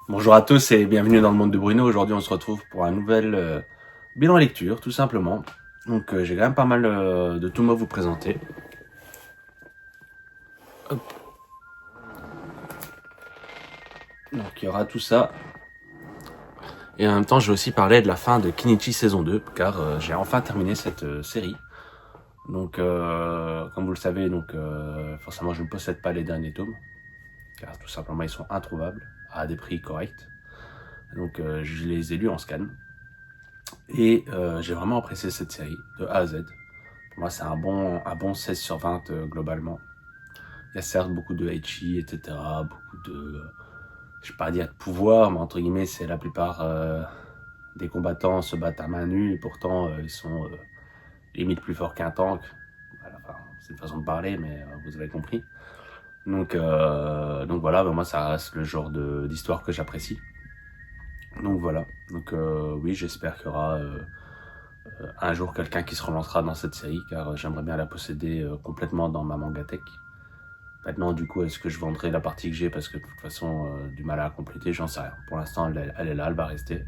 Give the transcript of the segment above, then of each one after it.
Bonjour à tous et bienvenue dans le monde de Bruno. Aujourd'hui, on se retrouve pour un nouvel bilan lecture, tout simplement. Donc, j'ai quand même pas mal de tomes à vous présenter. Hop. Donc, il y aura tout ça. Et en même temps, je vais aussi parler de la fin de Kinichi saison 2, car j'ai enfin terminé cette série. Donc, comme vous le savez, forcément, je ne possède pas les derniers tomes, car tout simplement, ils sont introuvables à des prix corrects. Donc, je les ai lus en scan. Et j'ai vraiment apprécié cette série, de A à Z. Pour moi, c'est un bon 16 sur 20 globalement. Il y a certes beaucoup de Heichi, etc. Beaucoup de, je ne vais pas dire de pouvoir, mais entre guillemets, c'est la plupart des combattants se battent à main nue et pourtant ils sont limite plus forts qu'un tank. Voilà, enfin, c'est une façon de parler, mais vous avez compris. Donc voilà, ben moi ça reste le genre d'histoire que j'apprécie. Donc voilà, oui, j'espère qu'il y aura un jour quelqu'un qui se relancera dans cette série, car j'aimerais bien la posséder complètement dans ma mangatech. Maintenant, du coup, est-ce que je vendrai la partie que j'ai parce que de toute façon, du mal à la compléter, j'en sais rien. Pour l'instant, elle est là, elle va rester.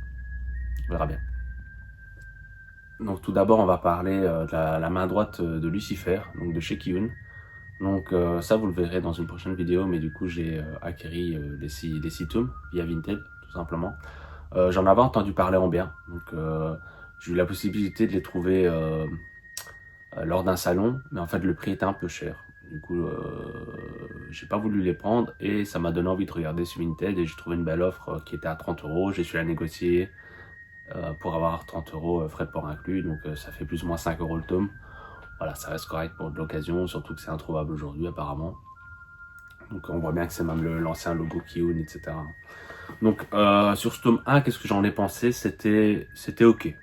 On verra bien. Donc, tout d'abord, on va parler de la main droite de Lucifer, donc de chez Kiyun. Donc, ça, vous le verrez dans une prochaine vidéo, mais du coup, j'ai acquéri les six tomes via Vinted, tout simplement. J'en avais entendu parler en bien, donc j'ai eu la possibilité de les trouver lors d'un salon, mais en fait, le prix était un peu cher. Du coup, j'ai pas voulu les prendre et ça m'a donné envie de regarder sur Vinted et j'ai trouvé une belle offre qui était à 30 euros. J'ai su la négocier pour avoir 30 euros frais de port inclus, donc ça fait plus ou moins 5 euros le tome. Voilà, ça reste correct pour de l'occasion, surtout que c'est introuvable aujourd'hui apparemment. Donc on voit bien que c'est même l'ancien logo Kiyun, etc. Donc sur ce tome 1, qu'est-ce que j'en ai pensé? C'était ok.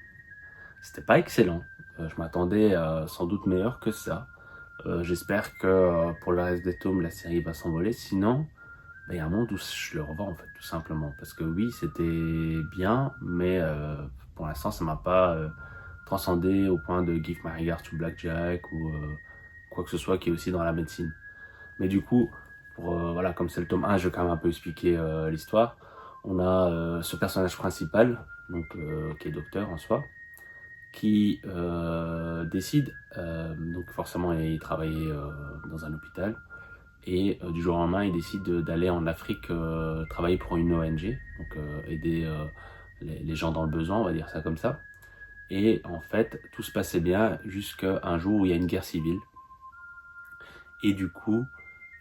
C'était pas excellent. Je m'attendais sans doute meilleur que ça. J'espère que pour le reste des tomes, la série va s'envoler. Sinon, il y a un monde où je le revends en fait, tout simplement. Parce que oui, c'était bien, mais pour l'instant, ça m'a pas transcendé au point de Give My Regards to Blackjack ou quoi que ce soit qui est aussi dans la médecine. Mais du coup, voilà, comme c'est le tome 1, je vais quand même un peu expliquer l'histoire. On a ce personnage principal, qui est docteur en soi, qui décide, donc forcément il travaillait dans un hôpital, et du jour au lendemain il décide d'aller en Afrique travailler pour une ONG, donc aider les gens dans le besoin, on va dire ça comme ça. Et en fait tout se passait bien jusqu'à un jour où il y a une guerre civile, et du coup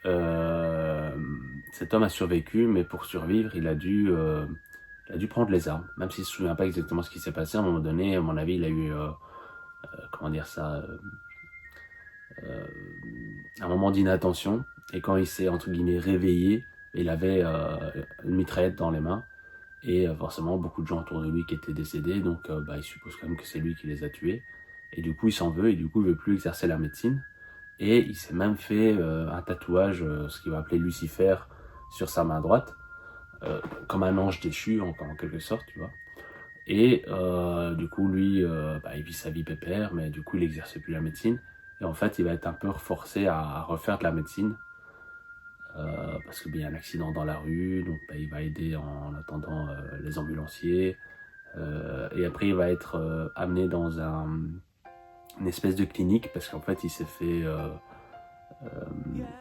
euh, cet homme a survécu, mais pour survivre il a dû prendre les armes, même s'il ne se souvient pas exactement ce qui s'est passé. À un moment donné, à mon avis, il a eu comment dire ça, euh, un moment d'inattention. Et quand il s'est, entre guillemets, réveillé, il avait une mitraillette dans les mains. Et forcément, beaucoup de gens autour de lui qui étaient décédés. Donc, il suppose quand même que c'est lui qui les a tués. Et du coup, il s'en veut. Et du coup, il veut plus exercer la médecine. Et il s'est même fait un tatouage, ce qu'il va appeler Lucifer, sur sa main droite. Comme un ange déchu, en quelque sorte, tu vois. Et du coup, lui, il vit sa vie pépère, mais du coup, il n'exerce plus la médecine. Et en fait, il va être un peu forcé à refaire de la médecine parce qu'il y a un accident dans la rue, donc il va aider en attendant les ambulanciers. Et après, il va être amené dans une espèce de clinique parce qu'en fait, il s'est fait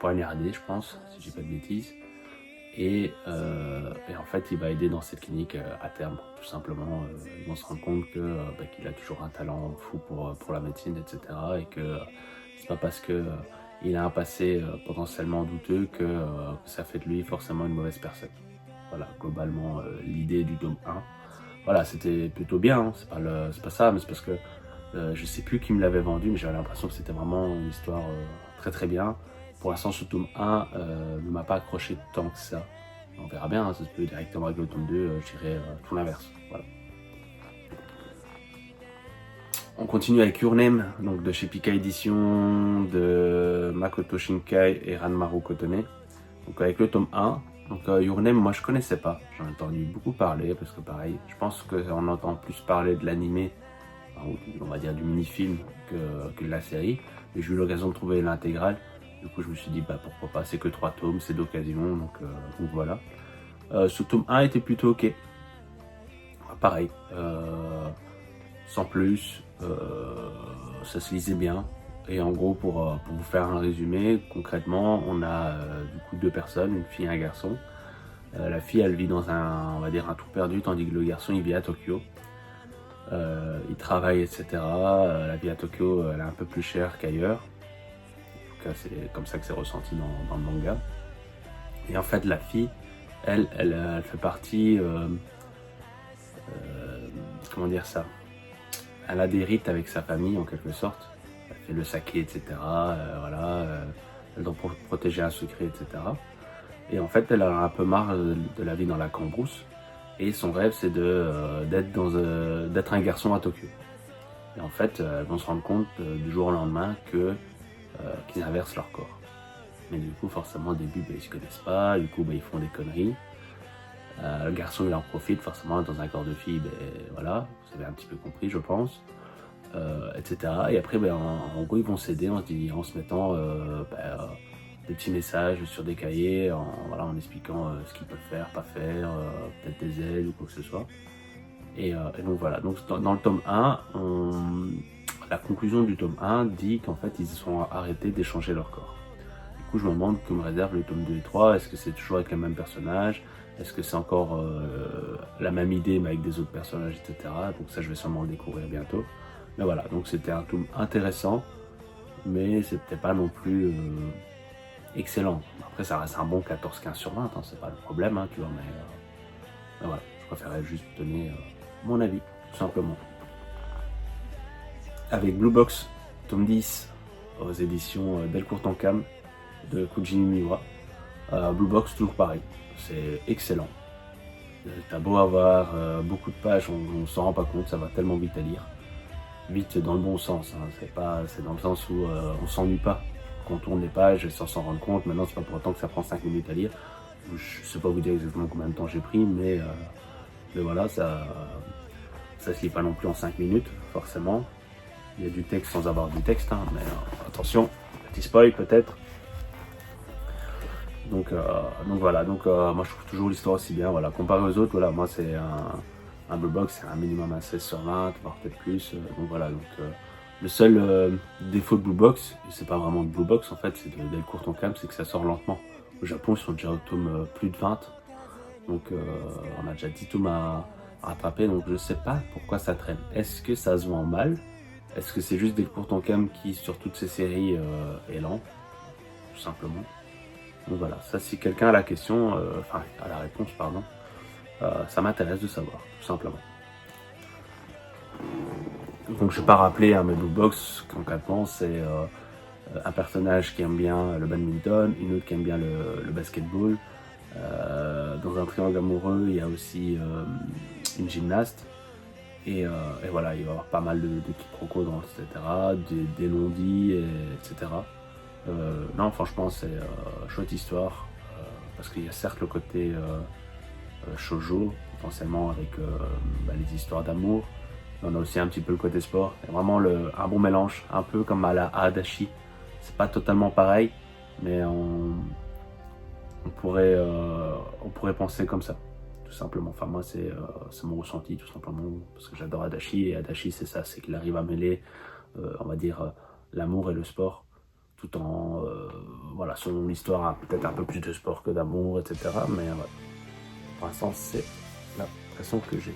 poignarder, je pense, si je dis pas de bêtises. Et en fait, il va aider dans cette clinique à terme, tout simplement. Ils vont se rendre compte qu'il a toujours un talent fou pour la médecine, etc. Et que c'est pas parce que il a un passé potentiellement douteux que ça fait de lui forcément une mauvaise personne. Voilà, globalement, l'idée du tome 1. Voilà, c'était plutôt bien, hein, c'est pas ça, mais c'est parce que je sais plus qui me l'avait vendu, mais j'avais l'impression que c'était vraiment une histoire très très bien. Pour l'instant, ce tome 1 ne m'a pas accroché tant que ça. On verra bien, hein, ça se peut directement avec le tome 2, je dirais tout l'inverse. Voilà. On continue avec Your Name, donc de chez Pika Edition, de Makoto Shinkai et Ranmaru Kotone. Donc avec le tome 1. Donc Your Name, moi je connaissais pas. J'en ai entendu beaucoup parler parce que pareil, je pense qu'on entend plus parler de l'animé, on va dire du mini-film que de la série. Mais j'ai eu l'occasion de trouver l'intégrale. Du coup je me suis dit pourquoi pas, c'est que 3 tomes, c'est d'occasion, donc voilà. Ce tome 1 était plutôt ok. Pareil, sans plus, ça se lisait bien. Et en gros, pour vous faire un résumé, concrètement, on a du coup 2 personnes, une fille et un garçon. La fille, elle vit dans on va dire un trou perdu, tandis que le garçon, il vit à Tokyo. Il travaille, etc. La vie à Tokyo, elle est un peu plus chère qu'ailleurs. En tout cas, c'est comme ça que c'est ressenti dans le manga. Et en fait, la fille, elle fait partie... comment dire ça, elle a des rites avec sa famille en quelque sorte. Elle fait le saké, etc. Voilà, elle doit protéger un secret, etc. Et en fait, elle a un peu marre de la vie dans la cambrousse. Et son rêve, c'est d'être un garçon à Tokyo. Et en fait, elles vont se rendre compte du jour au lendemain qu'ils inversent leur corps. Mais du coup, forcément, au début, ils ne se connaissent pas. Du coup, ils font des conneries. Le garçon il en profite forcément dans un corps de fille, voilà, vous avez un petit peu compris je pense, etc. Et après en gros ils vont s'aider en se mettant des petits messages sur des cahiers, en expliquant ce qu'ils peuvent faire, pas faire, peut-être des aides ou quoi que ce soit. Et donc voilà, donc dans le tome 1, la conclusion du tome 1 dit qu'en fait ils se sont arrêtés d'échanger leur corps. Du coup je me demande que me réserve le tome 2 et 3, est-ce que c'est toujours avec le même personnage? Est-ce que c'est encore la même idée mais avec des autres personnages, etc. Donc ça je vais sûrement le découvrir bientôt. Mais voilà, donc c'était un tome intéressant, mais c'était pas non plus excellent. Après ça reste un bon 14-15 sur 20, hein, c'est pas le problème, hein, tu vois, mais voilà, je préférais juste donner mon avis, tout simplement. Avec Blue Box, tome 10, aux éditions Delcourt Tonkam, de Kujimi Miwa. Blue Box, toujours pareil. C'est excellent. T'as beau avoir beaucoup de pages, on s'en rend pas compte, ça va tellement vite à lire. Vite dans le bon sens, hein. C'est dans le sens où on s'ennuie pas. Quand on tourne les pages sans s'en rendre compte, maintenant c'est pas pour autant que ça prend 5 minutes à lire. Je sais pas vous dire exactement combien de temps j'ai pris, mais voilà, ça se lit pas non plus en 5 minutes, forcément. Il y a du texte sans avoir du texte, hein, mais attention, petit spoil peut-être. Donc voilà, moi je trouve toujours l'histoire aussi bien, voilà, comparé aux autres, voilà, moi c'est un Blue Box, c'est un minimum à 16 sur 20, voire peut-être plus, donc voilà, le seul défaut de Blue Box, et c'est pas vraiment de Blue Box en fait, c'est de Delcourt Tonkam, c'est que ça sort lentement. Au Japon, ils sont déjà au tome plus de 20, donc on a déjà 10 tomes à rattraper, donc je sais pas pourquoi ça traîne. Est-ce que ça se vend mal? Est-ce que c'est juste Delcourt Tonkam qui, sur toutes ces séries, est lent, tout simplement? Donc voilà, ça si quelqu'un a la question, a la réponse, pardon, ça m'intéresse de savoir, tout simplement. Donc je vais pas rappeler mes Blue Box, concrètement c'est un personnage qui aime bien le badminton, une autre qui aime bien le basketball. Dans un triangle amoureux, il y a aussi une gymnaste. Et voilà, il va y avoir pas mal de quiproquos, etc., des non-dits, etc. Non, franchement, c'est chouette histoire, parce qu'il y a certes le côté shoujo, potentiellement avec les histoires d'amour, mais on a aussi un petit peu le côté sport. Il y a vraiment un bon mélange, un peu comme à la Adachi. C'est pas totalement pareil, mais on pourrait penser comme ça, tout simplement. Enfin, moi, c'est mon ressenti, tout simplement, parce que j'adore Adachi, et Adachi, c'est ça, c'est qu'il arrive à mêler, on va dire, l'amour et le sport, tout en, voilà, son histoire a peut-être un peu plus de sport que d'amour, etc. Mais pour l'instant, c'est l'impression que j'ai.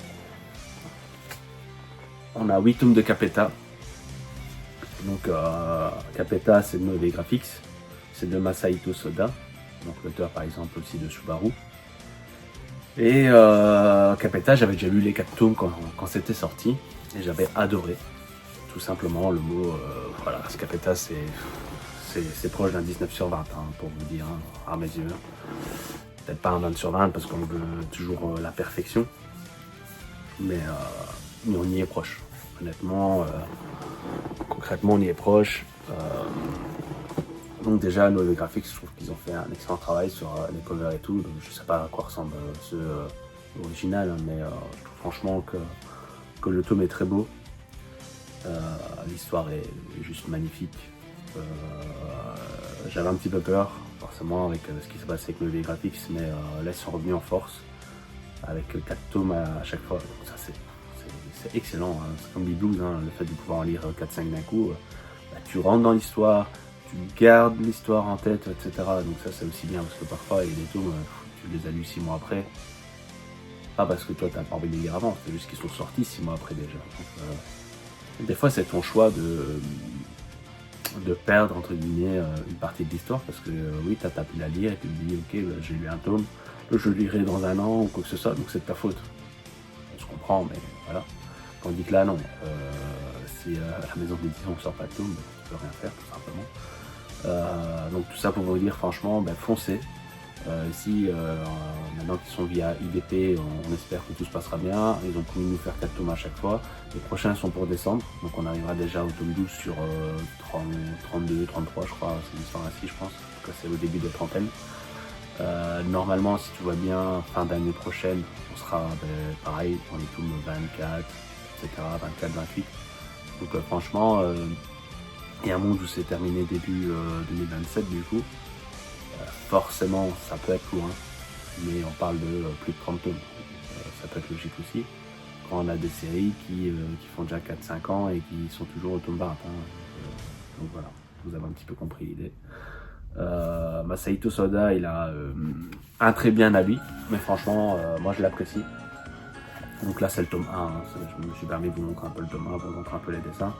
On a 8 tomes de Capeta. Donc, Capeta, c'est de Noé Graphics, c'est de Masahito Soda, donc l'auteur par exemple aussi de Subaru. Et Capeta, j'avais déjà lu les 4 tomes quand c'était sorti, et j'avais adoré. Tout simplement, le mot, voilà, Capeta, c'est proche d'un 19 sur 20, hein, pour vous dire, hein, à mes yeux. Peut-être pas un 20 sur 20 parce qu'on veut toujours la perfection, mais on y est proche. Honnêtement, concrètement, on y est proche. Donc déjà, Noé Graphics, je trouve qu'ils ont fait un excellent travail sur les covers et tout. Donc, je sais pas à quoi ressemble ce original, hein, mais je trouve franchement que le tome est très beau. L'histoire est juste magnifique. J'avais un petit peu peur forcément avec ce qui se passe avec le graphiques, mais là ils sont revenus en force avec 4 tomes à chaque fois. Donc ça c'est excellent, hein. C'est comme les blues, hein, le fait de pouvoir en lire 4-5 d'un coup, bah, tu rentres dans l'histoire, tu gardes l'histoire en tête, etc. Donc ça c'est aussi bien, parce que parfois il y a des tomes, tu les as lus 6 mois après, pas parce que toi t'as pas envie de les lire avant, c'est juste qu'ils sont sortis 6 mois après déjà. Donc, des fois c'est ton choix de perdre entre guillemets une partie de l'histoire, parce que oui t'as tapé la lire et tu te dis ok bah, j'ai lu un tome, je le lirai dans un an ou quoi que ce soit, donc c'est de ta faute. On se comprend, mais voilà. Tandis que là non, si la maison d'édition ne sort pas de tome, tu peux rien faire tout simplement. Donc tout ça pour vous dire franchement, ben, foncez. Ici, maintenant qu'ils sont via IDP, on espère que tout se passera bien. Ils ont promis de nous faire 4 tomes à chaque fois. Les prochains sont pour décembre, donc on arrivera déjà au tome 12 sur 32, 33 je crois, c'est l'histoire ainsi je pense. En tout cas c'est au début de trentaine. Normalement si tu vois bien, fin d'année prochaine, on sera pareil dans les tomes 24, etc. 24, 28. Donc franchement, il y a un monde où c'est terminé début 2027 du coup. Forcément ça peut être loin, mais on parle de plus de 30 tomes, ça peut être logique aussi quand on a des séries qui font déjà 4-5 ans et qui sont toujours au tome 20, hein. Donc voilà, vous avez un petit peu compris l'idée. Masahito Soda, il a un très bien à lui, mais franchement moi je l'apprécie. Donc là c'est le tome 1, hein. Je me suis permis de vous montrer un peu le tome 1, pour vous montrer un peu les dessins.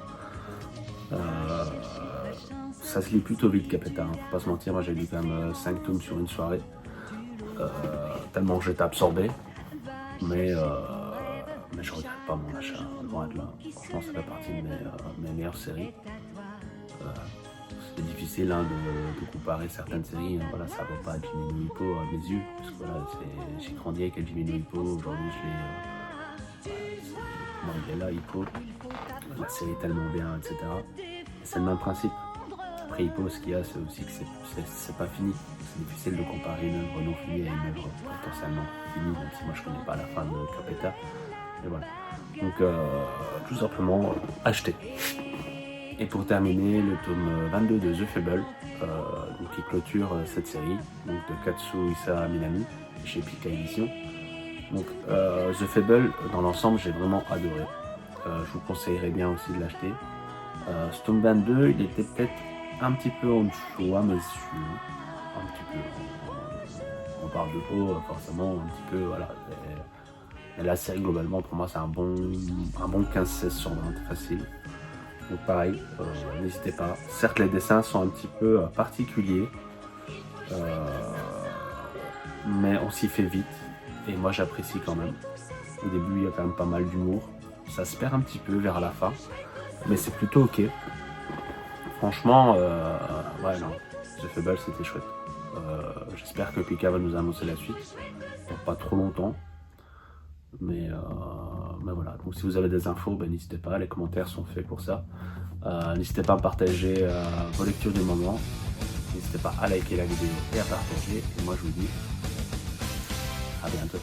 Ça se lit plutôt vite Capeta, hein. Faut pas se mentir, moi j'ai lu quand même 5 tomes sur une soirée, tellement j'étais absorbé, mais je regrette pas mon achat, loin de là. Franchement ça fait partie de mes meilleures séries. C'est difficile hein, de comparer certaines séries, hein. Voilà, ça ne va pas à Jimmy no Hippo à mes yeux, parce que voilà, j'ai grandi avec Jimmy no Hippo, aujourd'hui je l'ai... comment il est là, Hippo, la série est tellement bien, etc. C'est le même principe. Après Hippo, ce qu'il y a, c'est aussi que c'est pas fini. C'est difficile de comparer une œuvre non finie à une œuvre potentiellement finie, même si moi je connais pas la fin de Capeta. Et voilà. Donc tout simplement, acheter. Et pour terminer, le tome 22 de The Fable, donc qui clôture cette série, donc de Katsuhisa Minami, chez Pika Édition. Donc The Fable, dans l'ensemble, j'ai vraiment adoré. Je vous conseillerais bien aussi de l'acheter. Ce tome 22, il était peut-être un petit peu en dessous à mes yeux. Un petit peu. On parle de haut, forcément, un petit peu, voilà. Mais la série, globalement, pour moi, c'est un bon 15-16 sur 20, facile. Donc pareil, n'hésitez pas. Certes, les dessins sont un petit peu particuliers, mais on s'y fait vite. Et moi, j'apprécie quand même. Au début, il y a quand même pas mal d'humour. Ça se perd un petit peu vers la fin, mais c'est plutôt ok. Franchement, ouais, non, The Fable, c'était chouette. J'espère que Pika va nous annoncer la suite, pour pas trop longtemps. Mais voilà, donc si vous avez des infos, ben, n'hésitez pas, les commentaires sont faits pour ça. N'hésitez pas à partager vos lectures du moment. N'hésitez pas à liker la vidéo et à partager. Et moi je vous dis à bientôt.